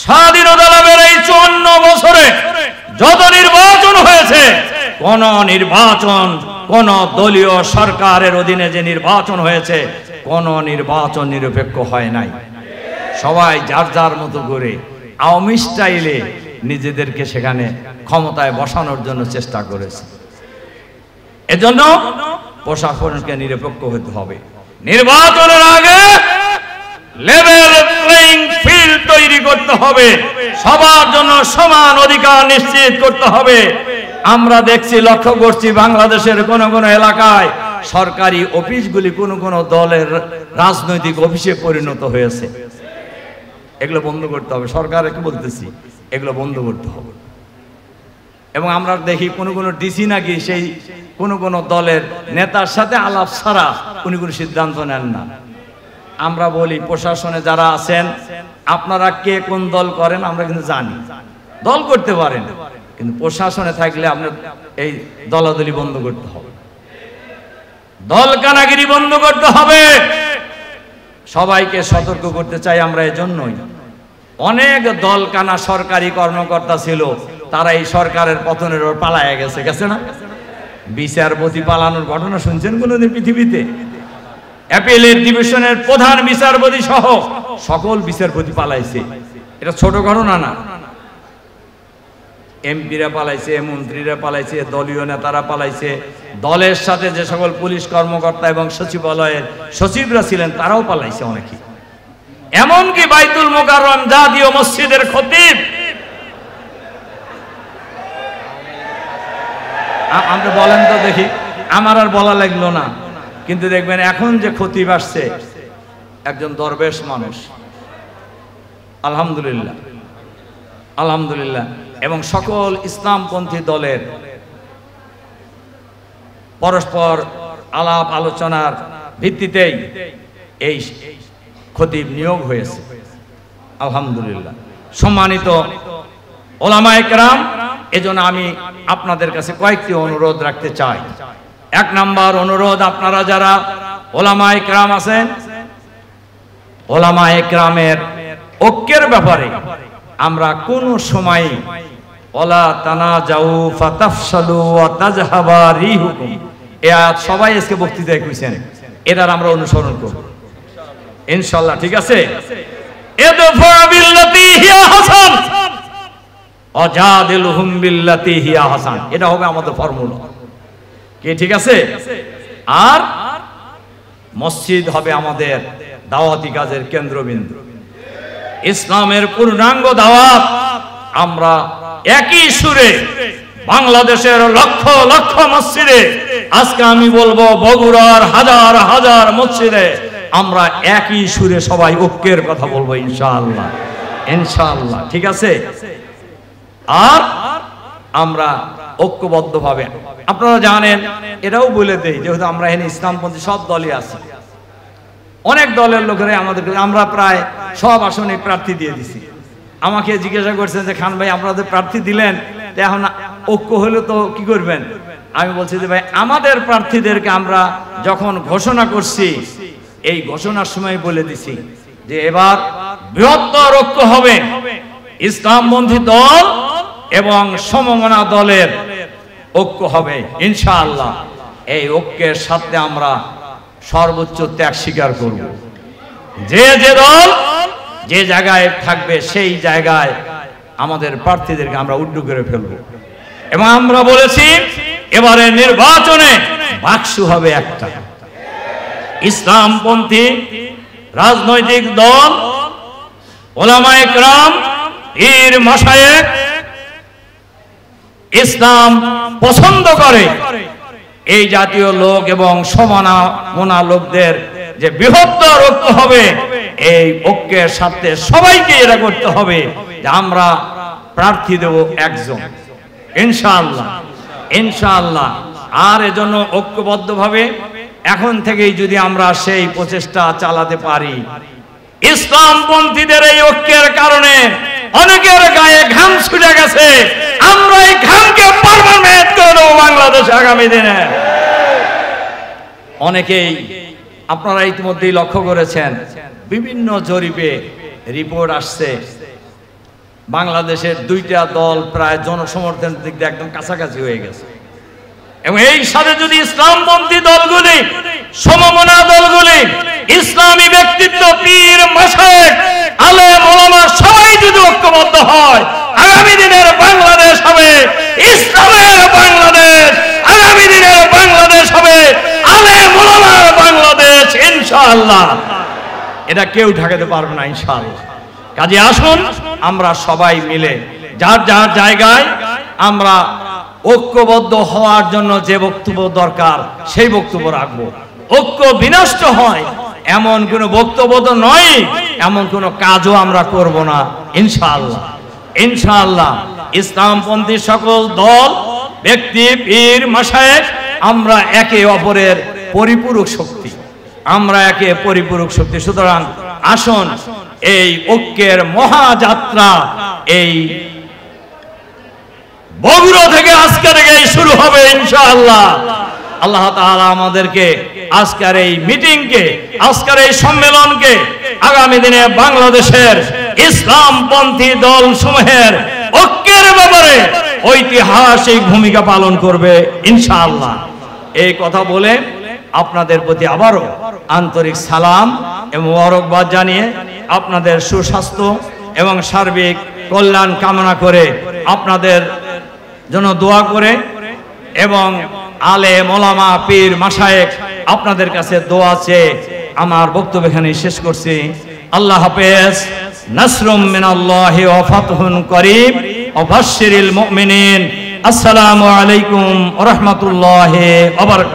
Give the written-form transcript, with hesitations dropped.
স্বাধীনতা লাভের এই 54 বছরে যত নির্বাচন হয়েছে, কোন নির্বাচন, কোন দলীয় সরকারের অধীনে যে নির্বাচন হয়েছে, কোন নির্বাচন নিরপেক্ষ হয় নাই। সবাই যার যার মতো করে আওয়ামী স্টাইলে নিজেদেরকে সেখানে ক্ষমতায় বসানোর জন্য চেষ্টা করেছে। এজন্য প্রশাসনকে নিরপেক্ষ হতে হবে। নির্বাচনের আগে লেভেল প্লেইং ফিল্ড তৈরি করতে হবে, সবার জন্য সমান অধিকার নিশ্চিত করতে হবে। আমরা দেখছি, লক্ষ্য করছি, বাংলাদেশের কোন কোন এলাকায় সরকারি অফিসগুলি কোন কোন দলের রাজনৈতিক অফিসে পরিণত হয়েছে। এগুলো বন্ধ করতে হবে। সরকারকে বলতেছি, এগুলো বন্ধ করতে হবে। এবং আমরা দেখি কোন কোন ডিসি নাকি সেই কোন কোন দলের নেতার সাথে আলাপ ছাড়া উনি কোনো সিদ্ধান্ত নেন না। আমরা বলি, প্রশাসনে যারা আছেন, আপনারা কে কোন দল করেন আমরা কিন্তু জানি। দল করতে পারেন, কিন্তু প্রশাসনে থাকলে আপনার এই দলাদলি বন্ধ করতে হবে, দল কানাগিরি বন্ধ করতে হবে। সবাইকে সতর্ক করতে চাই আমরা। এজন্যই অনেক দলকানা সরকারি কর্মকর্তা ছিল, তারা এই সরকারের পতনের ওপর পালায় গেছে না? বিচারপতি পালানোর ঘটনা শুনছেন কোনদিন পৃথিবীতে? অ্যাপিলের ডিভিশনের প্রধান বিচারপতি সহ সকল বিচারপতি পালাইছে। এটা ছোট ঘটনা না। এমপিরা পালাইছে, মন্ত্রীরা পালাইছে, দলীয় নেতারা পালাইছে, দলের সাথে যে সকল পুলিশ কর্মকর্তা এবং সচিবালয়ের সচিবরা ছিলেন তারাও পালাইছে অনেকে। এমনকি বাইতুল মোকাররম জাতীয় মসজিদের খতিব, আপনি বলেন তো দেখি, আমার আর বলা লাগলো না, কিন্তু দেখবেন এখন যে খতিব আসছে একজন দরবেশ মানুষ, আলহামদুলিল্লাহ আলহামদুলিল্লাহ। এবং সকল ইসলামপন্থী দলের পরস্পর আলাপ আলোচনার ভিত্তিতেই এই খতিব নিয়োগ হয়েছে, আলহামদুলিল্লাহ। সম্মানিত ওলামায়ে কেরাম, এজন্য আমি আপনাদের কাছে কয়েকটি অনুরোধ রাখতে চাই। এক নাম্বার অনুরোধ, আপনারা যারা ওলামায়ে কেরাম আছেন, ওলামায়ে কেরামের ঐক্যের ব্যাপারে আমরা কোন সময় ওয়ালা তানাজাউ ফাতাফশালু ওয়া তাযহাবা রিহুকুম, এই আয়াত সবাই আজকে বক্তৃতায় কইছেন, এটার আমরা অনুসরণ করব ইনশাআল্লাহ। ঠিক আছে? ইদফা বিল্লাতি হিয়া হাসান ওয়াজাদিলহুম বিল্লাতি হিয়া হাসান, এটা হবে আমাদের ফর্মুলা। কি ঠিক আছে? আর মসজিদ হবে আমাদের দাওয়াতি কাজের কেন্দ্রবিন্দু। ইসলামের পূর্ণাঙ্গ দাওয়াত আমরা একই সুরে বাংলাদেশের লক্ষ লক্ষ মসজিদে, আজকে আমি বলবো বগুড়ার হাজার হাজার মসজিদে আমরা একই সুরে সবাই ঐক্যের কথা বলবো ইনশাআল্লাহ, ইনশাআল্লাহ। ঠিক আছে? আর আমরা ঐক্যবদ্ধভাবে, আপনারা জানেন, এটাও বলে দেই, যেহেতু আমরা এখানে ইসলামপন্থী সব দলই আছে, অনেক দলের লোকেরা আমাদের, আমরা প্রায় সব আসনে প্রার্থী দিয়ে দিছি। আমাকে জিজ্ঞাসা করছেন যে খান ভাই, আপনাদের প্রার্থী দিলেন, এখন ঐক্য হলে তো কি করবেন? আমি বলছি যে ভাই, আমাদের প্রার্থীদেরকে আমরা যখন ঘোষণা করছি, এই ঘোষণার সময় বলে দিছি যে এবার বৃহত্তর ঐক্য হবে, ইসলামপন্থী দল এবং সমমনা দলের ঐক্য হবে ইনশাআল্লাহ। এই ঐক্যের সাথে আমরা সর্বোচ্চ ত্যাগ স্বীকার করব। যে যে দল যে জায়গায় থাকবে সেই জায়গায় আমাদের প্রার্থীদেরকে আমরা উড্ডু করে ফেলব। এবং আমরা বলেছি এবারে নির্বাচনে বাক্স হবে একটা, ইসলামপন্থী রাজনৈতিক দল, ওলামায়ে কেরাম, পীর মাশায়েখ, ইসলাম পছন্দ করে এই জাতীয় লোক এবং সমানা লোকদের যে বৃহত্তর ঐক্য হবে, এই ঐক্যের সাথে সবাইকে এটা করতে হবে যে আমরা প্রার্থী দেব একজন ইনশাআল্লাহ, ইনশাআল্লাহ। আর এজন্য ঐক্যবদ্ধভাবে এখন থেকেই যদি আমরা সেই প্রচেষ্টা চালাতে পারি, ইসলামপন্থীদের এই ঐক্যের কারণে অনেকের গায়ে ঘাম ছুটে গেছে, আমরা এই ঘামকে পার্মানেন্ট করে দেব বাংলাদেশ আগামী দিনে। অনেকেই আপনারা ইতিমধ্যেই লক্ষ্য করেছেন, বিভিন্ন জরিপে রিপোর্ট আসছে বাংলাদেশের দুইটা দল প্রায় জনসমর্থনের দিক দিয়ে একদম কাছাকাছি হয়ে গেছে, এবং এই সাথে যদি ইসলামপন্থী দলগুলি, সমমনা দলগুলি, ইসলামী ব্যক্তিত্ব, পীর, মাশায়েখ, আলেম, ওলামা সবাই যদি ঐক্যবদ্ধ হয়, আগামী দিনের বাংলাদেশ হবে ইসলামের বাংলাদেশ, আগামী দিনের বাংলাদেশ হবে আলেম ওলামার বাংলাদেশ ইনশাআল্লাহ। এটা কেউ ঠেকাতে পারবে না ইনশাআল্লাহ। কাজে আসুন আমরা সবাই মিলে যার যার জায়গায় আমরা ঐক্যবদ্ধ হওয়ার জন্য যে বক্তব্য দরকার সেই বক্তব্য রাখবো। ঐক্য বিনষ্ট হয় এমন কোনো বক্তব্য তো নয়, এমন কোনো কাজও আমরা করব না ইনশাআল্লাহ। ইনশাআল্লাহ ইসলামপন্থী সকল দল, ব্যক্তি, পীর, মাশায়েখ আমরা একে অপরের পরিপূরক শক্তি, আমরা একে পরিপূরক শক্তি। সুতরাং আসুন এই ঐক্যের মহাযাত্রা এই বগুড়া থেকে আজকে থেকেই শুরু হবে ইনশাআল্লাহ। আল্লাহ তাআলা আমাদেরকে আজকের এই মিটিংকে, আজকের এই সম্মেলনকে আগামী দিনে বাংলাদেশের ইসলামপন্থী দল সমূহের ঐক্যের ব্যাপারে ঐতিহাসিক ভূমিকা পালন করবে ইনশাআল্লাহ। এই কথা বলে আপনাদের প্রতি আবারও আন্তরিক সালাম এবং মোবারকবাদ জানিয়ে আপনাদের সুস্বাস্থ্য এবং সার্বিক কল্যাণ কামনা করে, আপনাদের জন্য দোয়া করে এবং আলেম, ওলামা, পীর, মাশায়েখ আপনাদের কাছে দোয়া চেয়ে আমার বক্তব্য এখানে শেষ করছি। আল্লাহ হাফেজ। নাসরুম মিনাল্লাহি ওয়া ফাতহুন করিম ওয়া বাশশিরিল মুমিনিন। আসসালামু আলাইকুম ওয়া রাহমাতুল্লাহি ওয়া বারাকাতুহু।